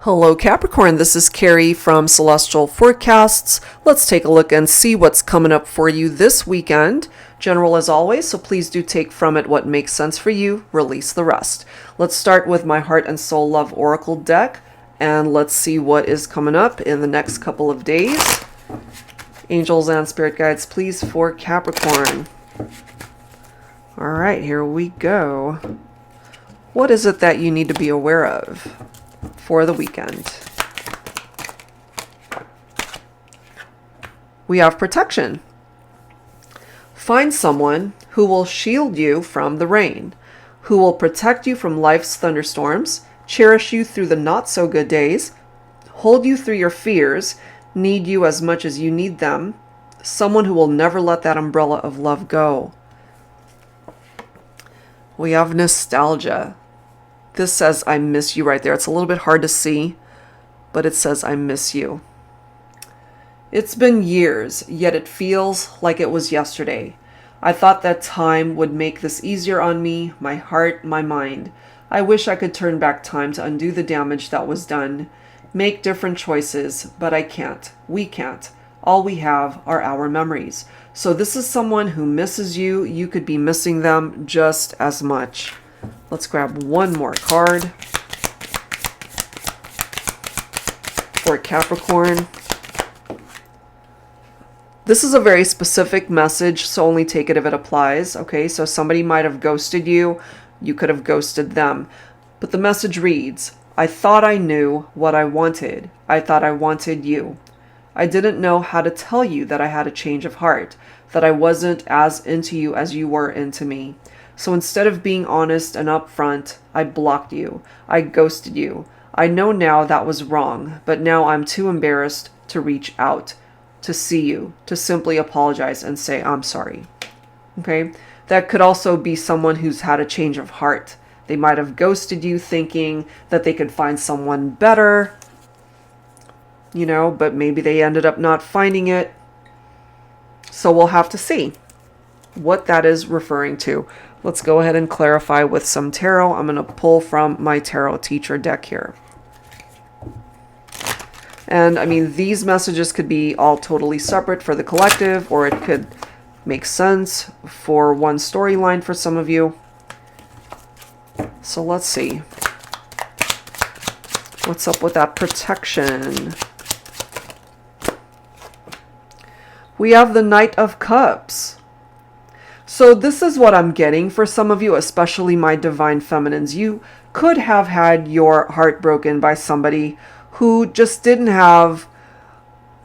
Hello Capricorn, this is Carrie from Celestial Forecasts. Let's take a look and see what's coming up for you this weekend. General as always, so please do take from it what makes sense for you, release the rest. Let's start with my Heart and Soul Love Oracle deck, and let's see what is coming up in the next couple of days. Angels and Spirit Guides, please, for Capricorn. Alright, here we go. What is it that you need to be aware of for the weekend? We have protection. Find someone who will shield you from the rain, who will protect you from life's thunderstorms, cherish you through the not so good days, hold you through your fears, need you as much as you need them, someone who will never let that umbrella of love go. We have nostalgia. This says, I miss you right there. It's a little bit hard to see, but it says, I miss you. It's been years, yet it feels like it was yesterday. I thought that time would make this easier on me, my heart, my mind. I wish I could turn back time to undo the damage that was done, make different choices, but I can't. We can't. All we have are our memories. So this is someone who misses you. You could be missing them just as much. Let's grab one more card for Capricorn. This is a very specific message, so only take it if it applies. Okay, so somebody might have ghosted you. You could have ghosted them. But the message reads, I thought I knew what I wanted. I thought I wanted you. I didn't know how to tell you that I had a change of heart, that I wasn't as into you as you were into me. So instead of being honest and upfront, I blocked you. I ghosted you. I know now that was wrong, but now I'm too embarrassed to reach out, to see you, to simply apologize and say, I'm sorry. Okay? That could also be someone who's had a change of heart. They might have ghosted you thinking that they could find someone better, but maybe they ended up not finding it. So we'll have to see what that is referring to. Let's go ahead and clarify with some tarot. I'm going to pull from my tarot teacher deck here. And I mean, these messages could be all totally separate for the collective, or it could make sense for one storyline for some of you. So let's see. What's up with that protection? We have the Knight of Cups. So this is what I'm getting for some of you, especially my divine feminines. You could have had your heart broken by somebody who just didn't have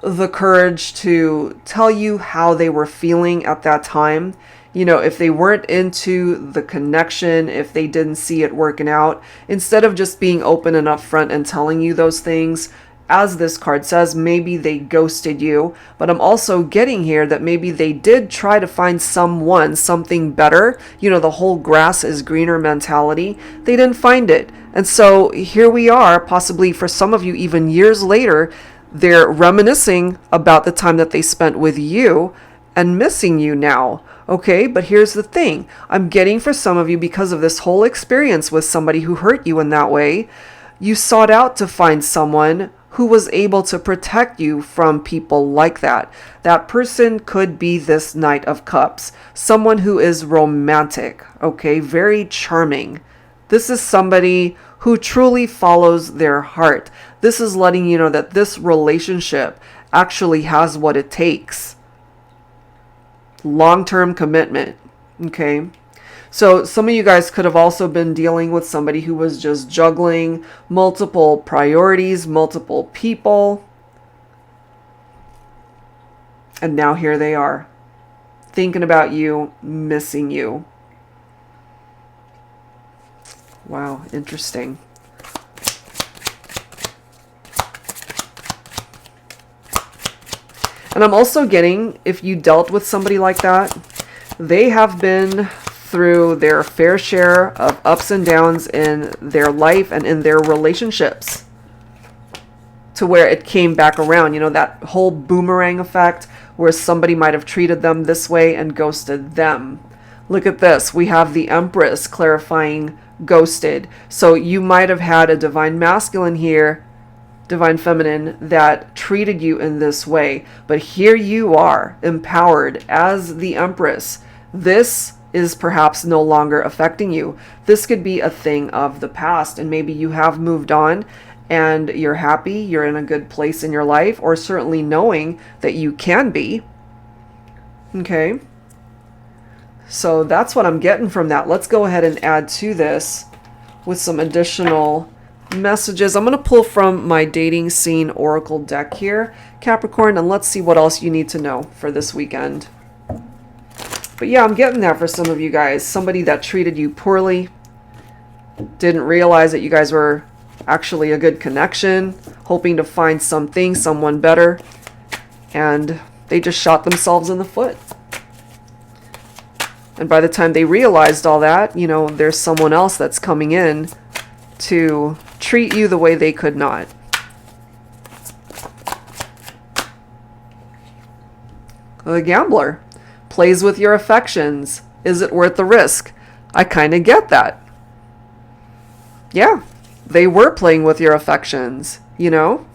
the courage to tell you how they were feeling at that time. If they weren't into the connection, if they didn't see it working out, instead of just being open and upfront and telling you those things, as this card says, maybe they ghosted you. But I'm also getting here that maybe they did try to find something better. The whole grass is greener mentality. They didn't find it. And so here we are, possibly for some of you, even years later, they're reminiscing about the time that they spent with you and missing you now. Okay, but here's the thing. I'm getting for some of you, because of this whole experience with somebody who hurt you in that way, you sought out to find someone who was able to protect you from people like that. That person could be this Knight of Cups, someone who is romantic, okay, very charming. This is somebody who truly follows their heart. This is letting you know that this relationship actually has what it takes. Long-term commitment, okay? So some of you guys could have also been dealing with somebody who was just juggling multiple priorities, multiple people. And now here they are, thinking about you, missing you. Wow, interesting. And I'm also getting, if you dealt with somebody like that, they have been through their fair share of ups and downs in their life and in their relationships, to where it came back around. That whole boomerang effect, where somebody might have treated them this way and ghosted them. Look at this. We have the Empress clarifying ghosted. So you might have had a divine masculine here Divine Feminine, that treated you in this way. But here you are, empowered as the Empress. This is perhaps no longer affecting you. This could be a thing of the past, and maybe you have moved on and you're happy, you're in a good place in your life, or certainly knowing that you can be. Okay. So that's what I'm getting from that. Let's go ahead and add to this with some additional messages. I'm going to pull from my dating scene oracle deck here, Capricorn, and let's see what else you need to know for this weekend. But yeah, I'm getting that for some of you guys. Somebody that treated you poorly, didn't realize that you guys were actually a good connection, hoping to find something, someone better, and they just shot themselves in the foot. And by the time they realized all that, you know, there's someone else that's coming in to treat you the way they could not. The gambler plays with your affections. Is it worth the risk? I kind of get that. Yeah, they were playing with your affections, you know?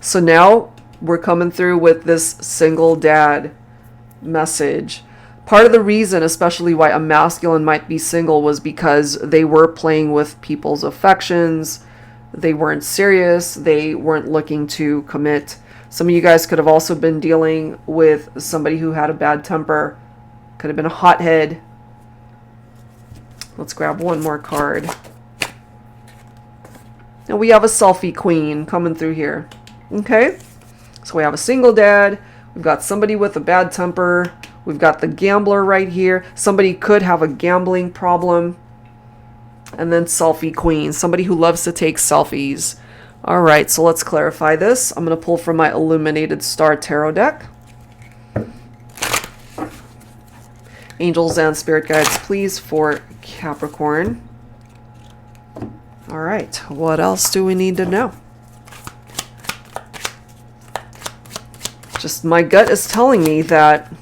So now we're coming through with this single dad message. Part of the reason, especially why a masculine might be single, was because they were playing with people's affections. They weren't serious. They weren't looking to commit. Some of you guys could have also been dealing with somebody who had a bad temper. Could have been a hothead. Let's grab one more card. And we have a selfie queen coming through here. Okay? So we have a single dad. We've got somebody with a bad temper. We've got the gambler right here. Somebody could have a gambling problem. And then selfie queen. Somebody who loves to take selfies. All right, so let's clarify this. I'm going to pull from my Illuminated Star Tarot deck. Angels and spirit guides, please, for Capricorn. All right, what else do we need to know? Just my gut is telling me that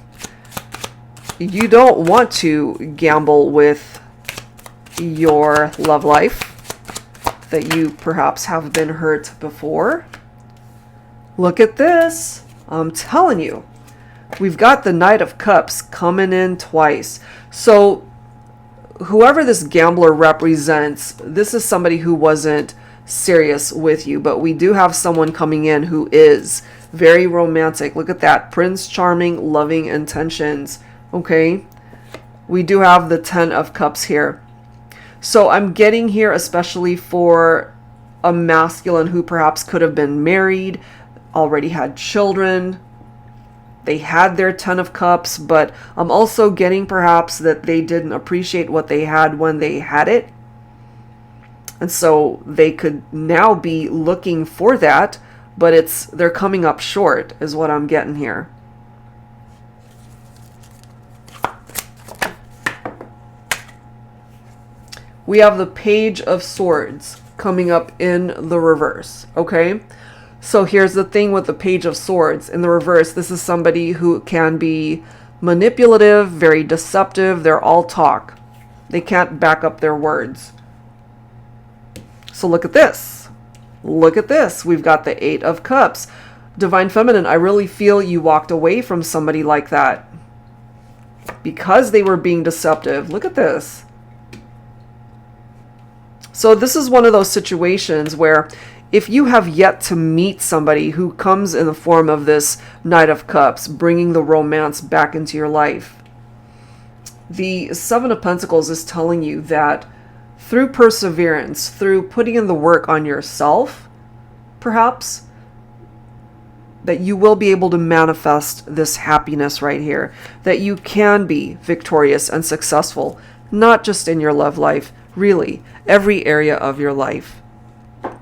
you don't want to gamble with your love life, that you perhaps have been hurt before. Look at this. I'm telling you. We've got the Knight of Cups coming in twice. So whoever this gambler represents, this is somebody who wasn't serious with you, but we do have someone coming in who is very romantic. Look at that. Prince Charming, loving intentions. Okay. We do have the Ten of Cups here. So I'm getting here, especially for a masculine who perhaps could have been married, already had children. They had their Ten of Cups, but I'm also getting perhaps that they didn't appreciate what they had when they had it. And so they could now be looking for that, but they're coming up short is what I'm getting here. We have the Page of Swords coming up in the reverse, okay? So here's the thing with the Page of Swords. In the reverse, this is somebody who can be manipulative, very deceptive. They're all talk. They can't back up their words. So look at this. Look at this. We've got the Eight of Cups. Divine Feminine, I really feel you walked away from somebody like that because they were being deceptive. Look at this. So this is one of those situations where if you have yet to meet somebody who comes in the form of this Knight of Cups, bringing the romance back into your life, the Seven of Pentacles is telling you that through perseverance, through putting in the work on yourself, perhaps, that you will be able to manifest this happiness right here, that you can be victorious and successful, not just in your love life, really, every area of your life.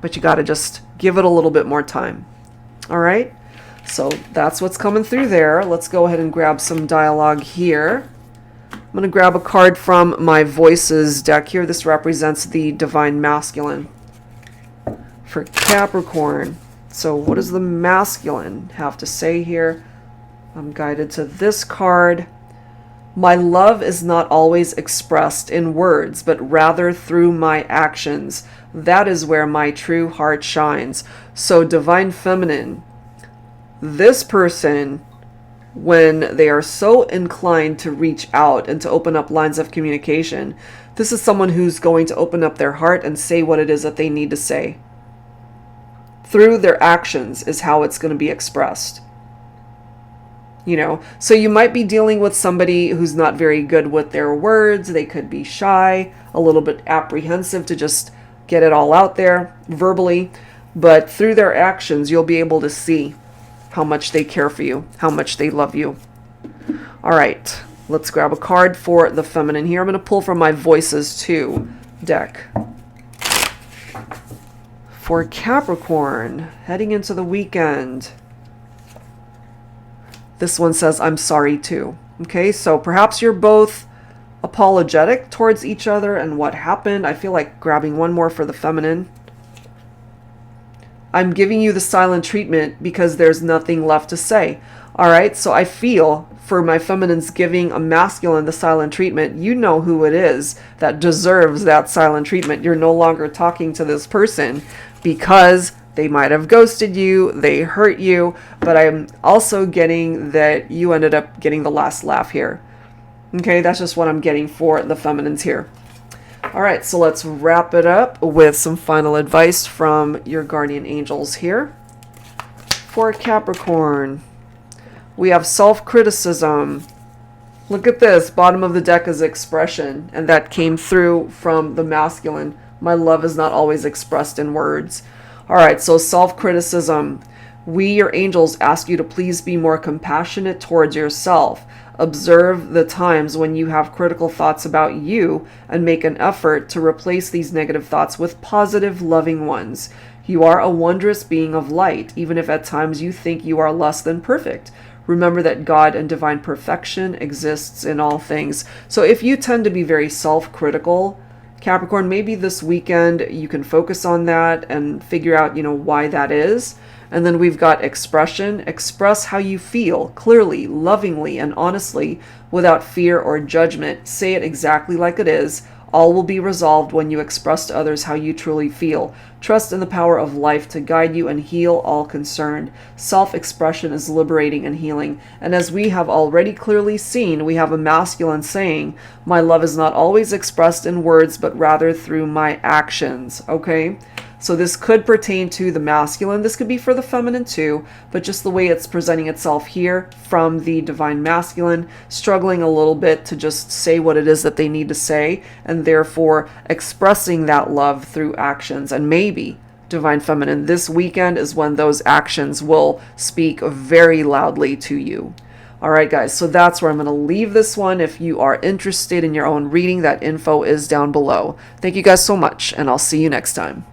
But you got to just give it a little bit more time. All right? So that's what's coming through there. Let's go ahead and grab some dialogue here. I'm going to grab a card from my Voices deck here. This represents the Divine Masculine for Capricorn. So what does the masculine have to say here? I'm guided to this card. My love is not always expressed in words, but rather through my actions. That is where my true heart shines. So, Divine Feminine, this person, when they are so inclined to reach out and to open up lines of communication, this is someone who's going to open up their heart and say what it is that they need to say. Through their actions is how it's going to be expressed. You know, so you might be dealing with somebody who's not very good with their words. They could be shy, a little bit apprehensive to just get it all out there verbally. But through their actions, you'll be able to see how much they care for you, how much they love you. All right, let's grab a card for the feminine here. I'm going to pull from my Voices 2 deck. For Capricorn, heading into the weekend. This one says, I'm sorry too. Okay, so perhaps you're both apologetic towards each other and what happened. I feel like grabbing one more for the feminine. I'm giving you the silent treatment because there's nothing left to say. All right, so I feel for my feminines giving a masculine the silent treatment, you know who it is that deserves that silent treatment. You're no longer talking to this person because they might have ghosted you, they hurt you, but I'm also getting that you ended up getting the last laugh here. Okay, that's just what I'm getting for the feminines here. All right, so let's wrap it up with some final advice from your guardian angels here. For Capricorn, we have self-criticism. Look at this, bottom of the deck is expression, and that came through from the masculine. My love is not always expressed in words. All right, so self-criticism. We, your angels, ask you to please be more compassionate towards yourself. Observe the times when you have critical thoughts about you and make an effort to replace these negative thoughts with positive, loving ones. You are a wondrous being of light, even if at times you think you are less than perfect. Remember that God and divine perfection exists in all things. So if you tend to be very self-critical, Capricorn, maybe this weekend you can focus on that and figure out, why that is. And then we've got expression. Express how you feel clearly, lovingly, and honestly without fear or judgment. Say it exactly like it is. All will be resolved when you express to others how you truly feel. Trust in the power of life to guide you and heal all concerned. Self-expression is liberating and healing. And as we have already clearly seen, we have a masculine saying, my love is not always expressed in words, but rather through my actions. Okay? So this could pertain to the masculine. This could be for the feminine too, but just the way it's presenting itself here from the divine masculine, struggling a little bit to just say what it is that they need to say, and therefore expressing that love through actions. And maybe, divine feminine, this weekend is when those actions will speak very loudly to you. All right, guys, so that's where I'm going to leave this one. If you are interested in your own reading, that info is down below. Thank you guys so much, and I'll see you next time.